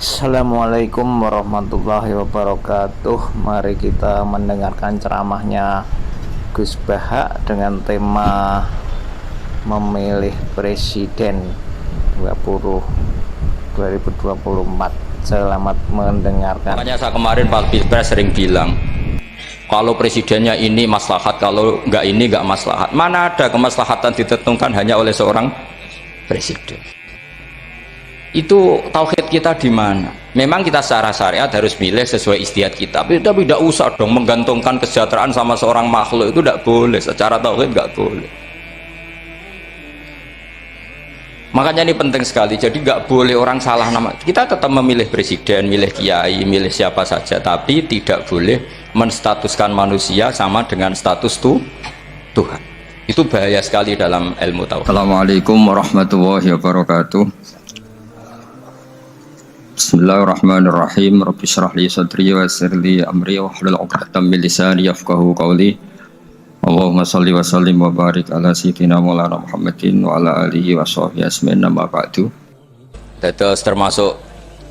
Assalamualaikum warahmatullahi wabarakatuh. Mari kita mendengarkan ceramahnya Gus Baha dengan tema memilih presiden 2024. Selamat mendengarkan. Makanya saya kemarin Pak Pilpres sering bilang, kalau presidennya ini maslahat, kalau enggak ini enggak maslahat. Mana ada kemaslahatan ditentukan hanya oleh seorang presiden? Itu tauhid kita di mana? Memang kita secara syariat harus milih sesuai istiadat kita, tapi tidak usah dong menggantungkan kesejahteraan sama seorang makhluk, itu tidak boleh. Secara tauhid enggak boleh. Makanya ini penting sekali. Jadi nggak boleh orang salah nama. Kita tetap memilih presiden, milih kiai, milih siapa saja, tapi tidak boleh menstatuskan manusia sama dengan status Tuhan. Itu bahaya sekali dalam ilmu tauhid. Assalamualaikum warahmatullahi wabarakatuh. Bismillahirrahmanirrahim. Rabbi shrah li sadri wa yassir li amri wahlul 'uqdatam min lisani yafqahu qawli. Allahumma shalli wa sallim wa barik ala sayyidina Maulana Muhammadin wa ala alihi wa sahbihi asmin nama ba'du. Terus termasuk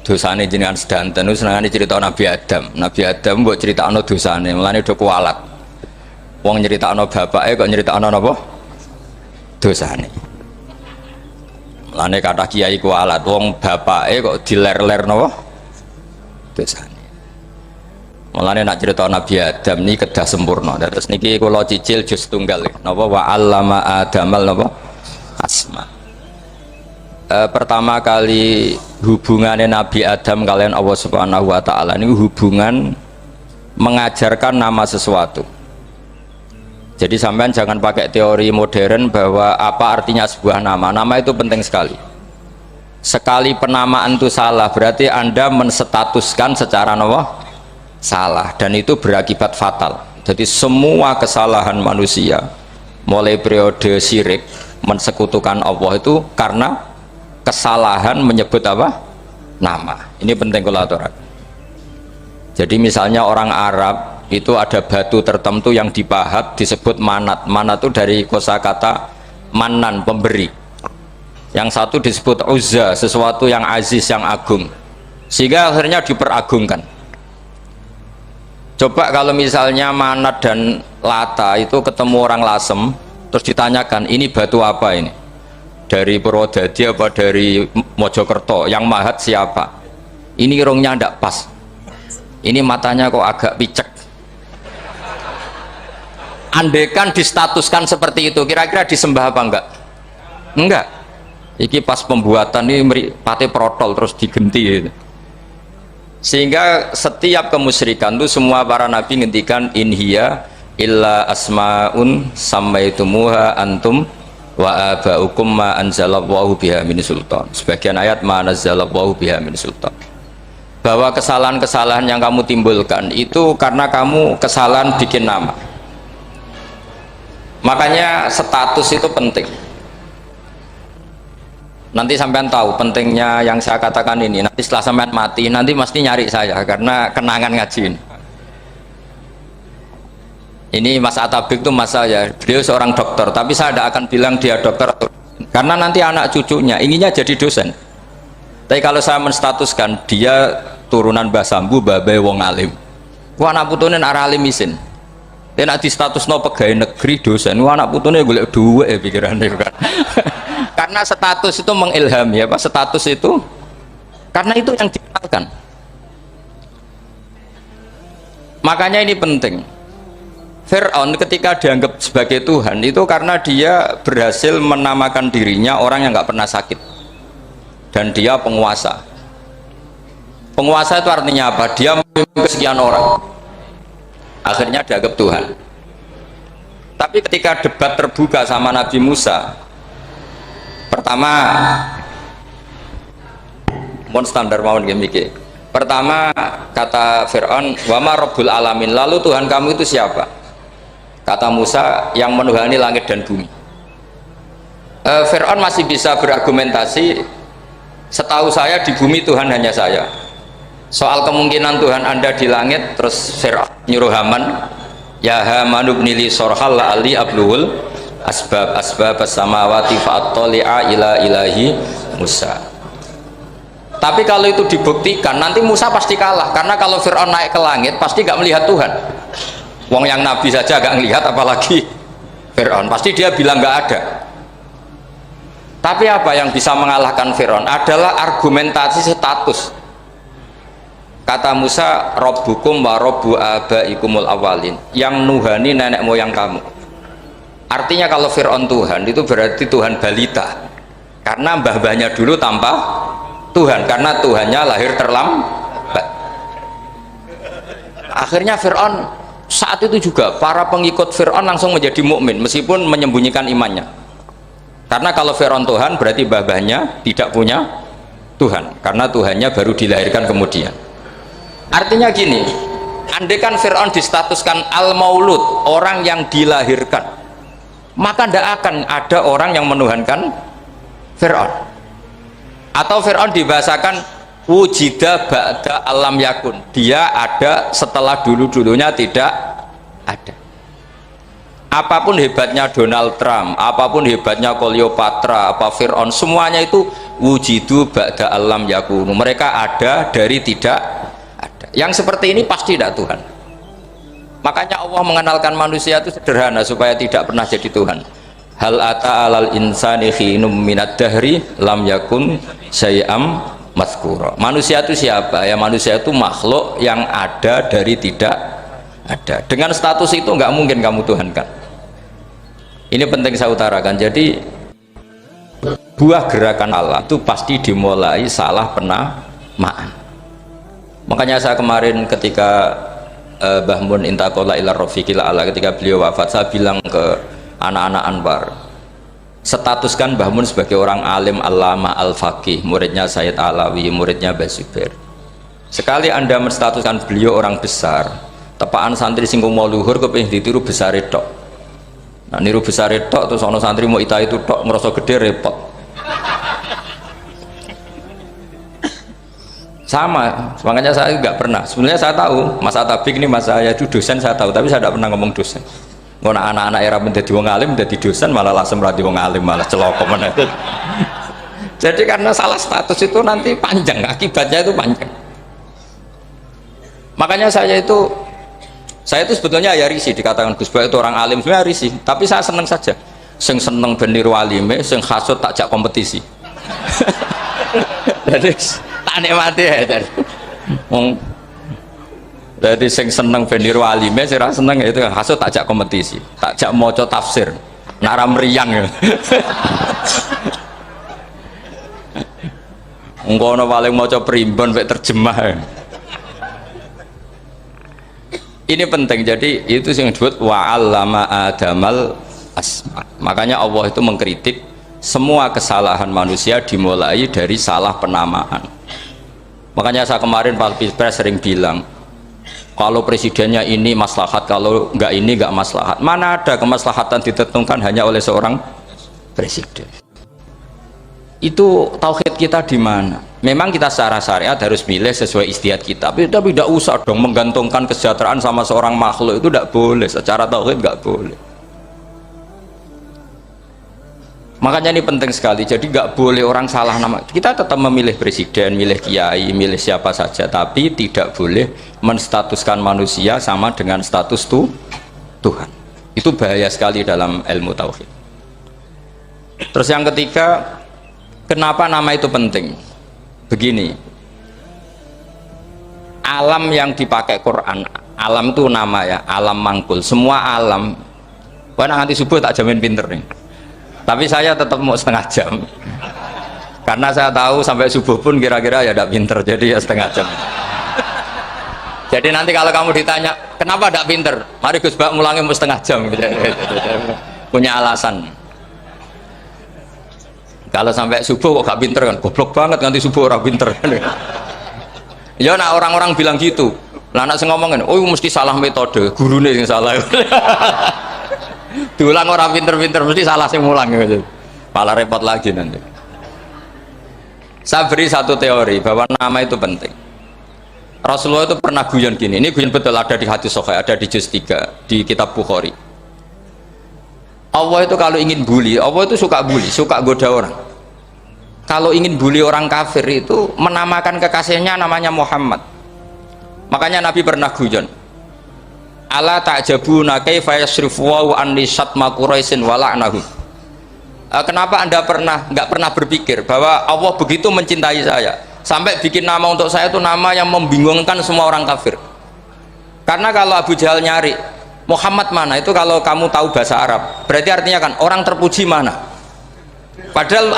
dosane jenengan sedanten itu senengane cerita Nabi Adam. Nabi Adam mbok critakno dosane, mulane do kualat. Wong nyeritakno bapake kok nyeritakno napa? Dosane. Mulane kata kiai kualat, wong bapake kok diler-ler napa? Dosane. Mulane nak cerita Nabi Adam ini kedah sempurna. Terus niki kula cicil juz tunggal napa wa 'allama Adamal napa asma. Pertama kali hubungannya Nabi Adam kalian Allah Subhanahu wa taala ini hubungan mengajarkan nama sesuatu. Jadi sampean jangan pakai teori modern bahwa apa artinya sebuah nama. Nama itu penting sekali. Sekali penamaan itu salah berarti Anda menstatuskan secara napa? Salah, dan itu berakibat fatal. Jadi semua kesalahan manusia mulai periode syirik mensekutukan Allah itu karena kesalahan menyebut apa? Nama. Ini penting kalau aturan. Jadi misalnya orang Arab itu ada batu tertentu yang dipahat disebut manat. Manat itu dari kosakata manan, pemberi. Yang satu disebut uzza, sesuatu yang aziz, yang agung, sehingga akhirnya diperagungkan. Coba kalau misalnya Manat dan Lata itu ketemu orang Lasem, terus ditanyakan, ini batu apa ini? Dari Purwodadi apa dari Mojokerto? Yang mahat siapa? Ini irungnya tidak pas. Ini matanya kok agak picek. Andekan distatuskan seperti itu, kira-kira disembah apa enggak? Enggak. Iki pas pembuatan ini pate protol terus digenti gitu. Sehingga setiap kemusyrikan itu semua para nabi ngendikan inhiya illa asmaun sammaitumuha antum wa abaukum ma anzalallahu biha min sultan. Sebagian ayat ma anzalallahu biha min sultan. Bahwa kesalahan-kesalahan yang kamu timbulkan itu karena kamu kesalahan bikin nama. Makanya status itu penting. Nanti sampean tahu pentingnya yang saya katakan ini. Nanti setelah sampean mati, nanti mesti nyari saya karena kenangan ngaji ini. Ini Mas Atabik itu mas saya, beliau seorang dokter, tapi saya tidak akan bilang dia dokter karena nanti anak cucunya inginnya jadi dosen. Tapi kalau saya menstatuskan dia turunan Mbah Sambu, babe wong alim. Wah anak putune arah alim isin. Dia nak di status no pegawai negeri dosen. Wah anak putune golek duit pikirannya kan. Karena status itu mengilhami apa? Status itu karena itu yang dikenalkan. Makanya ini penting. Fir'aun ketika dianggap sebagai Tuhan itu karena dia berhasil menamakan dirinya orang yang nggak pernah sakit dan dia penguasa. Penguasa itu artinya apa? Dia memimpin sekian orang. Akhirnya dianggap Tuhan. Tapi ketika debat terbuka sama Nabi Musa, pertama mohon standar mohon gimmick. Pertama kata Fir'aun wama Rabbul Alamin, lalu Tuhan kamu itu siapa? Kata Musa yang menuhani langit dan bumi. Fir'aun masih bisa berargumentasi, setahu saya di bumi Tuhan hanya saya. Soal kemungkinan Tuhan Anda di langit, terus Fir'aun nyuruh Haman, ya Haman ibni li sorhal ali abluhul asbab as-samawati fa'attali'a ila ilahi Musa. Tapi kalau itu dibuktikan, nanti Musa pasti kalah. Karena kalau Fir'aun naik ke langit, pasti gak melihat Tuhan. Wong yang Nabi saja gak melihat, apalagi Fir'aun. Pasti dia bilang gak ada. Tapi apa yang bisa mengalahkan Fir'aun? Adalah argumentasi status. Kata Musa, Rabbukum wa Rabbu abaikumul awalin. Yang nuhani nenek moyang kamu. Artinya kalau Fir'aun Tuhan, itu berarti Tuhan balita. Karena mbah-mbahnya dulu tanpa Tuhan, karena Tuhannya lahir terlambat. Akhirnya Fir'aun saat itu juga para pengikut Fir'aun langsung menjadi mukmin meskipun menyembunyikan imannya. Karena kalau Fir'aun Tuhan berarti mbah-mbahnya tidak punya Tuhan, karena Tuhannya baru dilahirkan kemudian. Artinya gini, andaikan Fir'aun distatuskan al-maulud, orang yang dilahirkan, maka tidak akan ada orang yang menuhankan Fir'aun. Atau Fir'aun dibahasakan wujida ba'da alam yakun, dia ada setelah dulu-dulunya tidak ada. Apapun hebatnya Donald Trump, apapun hebatnya Cleopatra, apa Fir'aun, semuanya itu wujidu ba'da alam yakun, mereka ada dari tidak ada. Yang seperti ini pasti tidak Tuhan. Makanya Allah mengenalkan manusia itu sederhana supaya tidak pernah jadi Tuhan. Hal ata alal insani khinum minad dahri lam yakun syai'am mazkura. Manusia itu siapa? Ya manusia itu makhluk yang ada dari tidak ada. Dengan status itu nggak mungkin kamu tuhankan. Ini penting saya utarakan. Jadi buah gerakan Allah itu pasti dimulai salah penamaan. Makanya saya kemarin ketika Mbah Mun intaqala ila rafiqil a'la, ketika beliau wafat, saya bilang ke anak-anak Anwar, statuskan Mbah Mun sebagai orang alim, alama, al-faqih, muridnya Sayyid Alawi, muridnya Mbah Zubair. Sekali Anda menstatuskan beliau orang besar, tepaan santri sing mau luhur kepengin ditiru besar tok. Nah niru besar tok terus ana santri mau ita itu tok ngerasa gede repot. Sama, makanya saya nggak pernah. Sebenarnya saya tahu Mas Atabik ini Mas saya itu dosen, saya tahu, tapi saya tidak pernah ngomong dosen. Ngono anak-anak era menjadi wong alim, menjadi dosen malah langsung berarti wong alim, malah celoko mana. Jadi karena salah status itu nanti panjang, akibatnya itu panjang. Makanya saya itu sebetulnya ya risih dikatakan Gus Bah itu orang alim, sebenarnya risih, tapi saya seneng saja. Sing seneng beniru alime, sing hasut takjak kompetisi. Jadi tak nikmati ya jadi. Jadi sing seneng beniru alime, sing ra seneng itu hasut takjak kompetisi, takjak maca tafsir, nara meriang ya. Engkono paling maca primbon mek terjemah. Ini penting, jadi itu yang disebut wa'allama adamal asma. Makanya Allah itu mengkritik semua kesalahan manusia dimulai dari salah penamaan. Makanya saya kemarin Pak Pilpres sering bilang, kalau presidennya ini maslahat, kalau enggak ini enggak maslahat. Mana ada kemaslahatan ditentukan hanya oleh seorang presiden? Itu tauhid kita di mana? Memang kita secara syariat harus milih sesuai ijtihad kita, tapi tidak usah dong menggantungkan kesejahteraan sama seorang makhluk, itu tidak boleh. Secara tauhid nggak boleh. Makanya ini penting sekali. Jadi nggak boleh orang salah nama. Kita tetap memilih presiden, milih kiai, milih siapa saja, tapi tidak boleh menstatuskan manusia sama dengan status Tuhan. Itu bahaya sekali dalam ilmu tauhid. Terus yang ketiga, kenapa nama itu penting? Begini, alam yang dipakai Quran, alam itu nama ya, alam mangkul, semua alam. Wah nanti subuh tak jamin pinter nih, tapi saya tetap mau setengah jam karena saya tahu sampai subuh pun kira-kira ya tidak pinter, jadi ya setengah jam. Jadi nanti kalau kamu ditanya kenapa tidak pinter, mari Gus Bak mulangi mau setengah jam gitu. Punya alasan. Kalau sampai subuh kok gak pinter kan, goblok banget nanti subuh orang pinter. Ya nah orang-orang bilang gitu. Lah anak sing ngomongin, oh mesti salah metode, gurune yang salah. Diulang orang pinter-pinter mesti salah sing mulang gitu. Malah repot lagi nanti. Saya beri satu teori bahwa nama itu penting. Rasulullah itu pernah guyon gini, ini guyon betul, ada di hadis sahih, ada di juz 3 di kitab Bukhari. Allah itu kalau ingin bully, Allah itu suka bully, suka goda orang. kalau ingin bully orang kafir itu menamakan kekasihnya namanya Muhammad. Makanya Nabi pernah guyon, ala ta'jabuna kaifa yasrifu wa an lisatma quraisin wa la'nahum. Kenapa anda nggak pernah berpikir bahwa Allah begitu mencintai saya sampai bikin nama untuk saya itu nama yang membingungkan semua orang kafir? Karena kalau Abu Jahal nyari Muhammad mana, itu kalau kamu tahu bahasa Arab berarti artinya kan orang terpuji mana. Padahal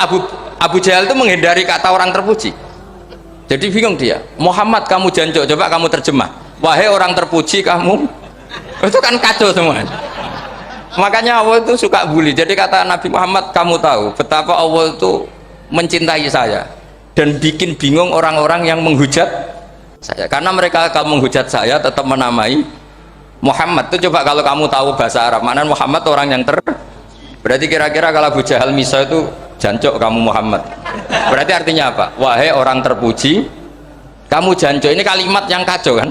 Abu Jahal itu menghindari kata orang terpuji. Jadi bingung dia, Muhammad kamu jancuk, coba kamu terjemah, wahai orang terpuji kamu, itu kan kacau semua. Makanya Allah itu suka bully. Jadi kata Nabi Muhammad, kamu tahu betapa Allah itu mencintai saya dan bikin bingung orang-orang yang menghujat saya, karena mereka kalau menghujat saya tetap menamai Muhammad. Itu coba kalau kamu tahu bahasa Arab, mana Muhammad orang yang berarti kira-kira kalau Abu Jahal Misa itu jancuk kamu Muhammad, berarti artinya apa? Wahai orang terpuji kamu jancuk. Ini kalimat yang kacau kan.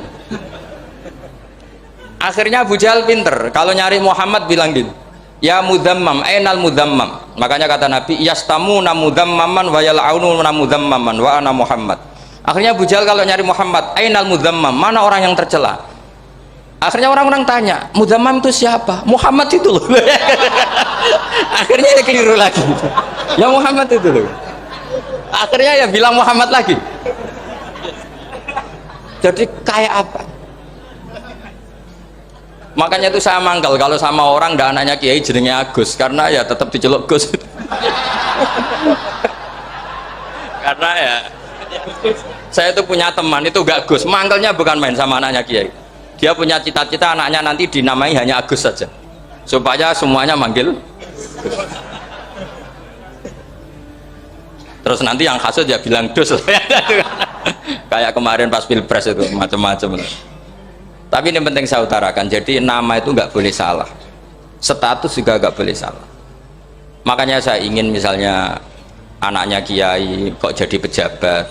Akhirnya Abu Jahal pinter, kalau nyari Muhammad bilang gini, ya mudhammam, ainal mudhammam. Makanya kata Nabi, yastamuna mudhammaman wa yal'aununa mudhammaman wa ana Muhammad. Akhirnya Abu Jahal kalau nyari Muhammad, ainal mudhammam, mana orang yang tercela. Akhirnya orang-orang tanya, mudhammam itu siapa? Muhammad itu loh. Akhirnya dia keliru lagi, ya Muhammad itu loh. Akhirnya ya bilang Muhammad lagi. Jadi kayak apa? Makanya itu saya mangkal kalau sama orang dan anaknya kiai jenenge Agus, karena ya tetap diceluk Gus. Karena ya saya itu punya teman itu gak Gus, mangkalnya bukan main sama anaknya kiai. Dia punya cita-cita anaknya nanti dinamai hanya Agus saja, supaya semuanya manggil Gus. Terus nanti yang hasut ya bilang Dus. Kayak kemarin pas pilpres itu macam-macam. Tapi ini penting saya utarakan, jadi nama itu nggak boleh salah, status juga nggak boleh salah. Makanya saya ingin misalnya anaknya kiai kok jadi pejabat,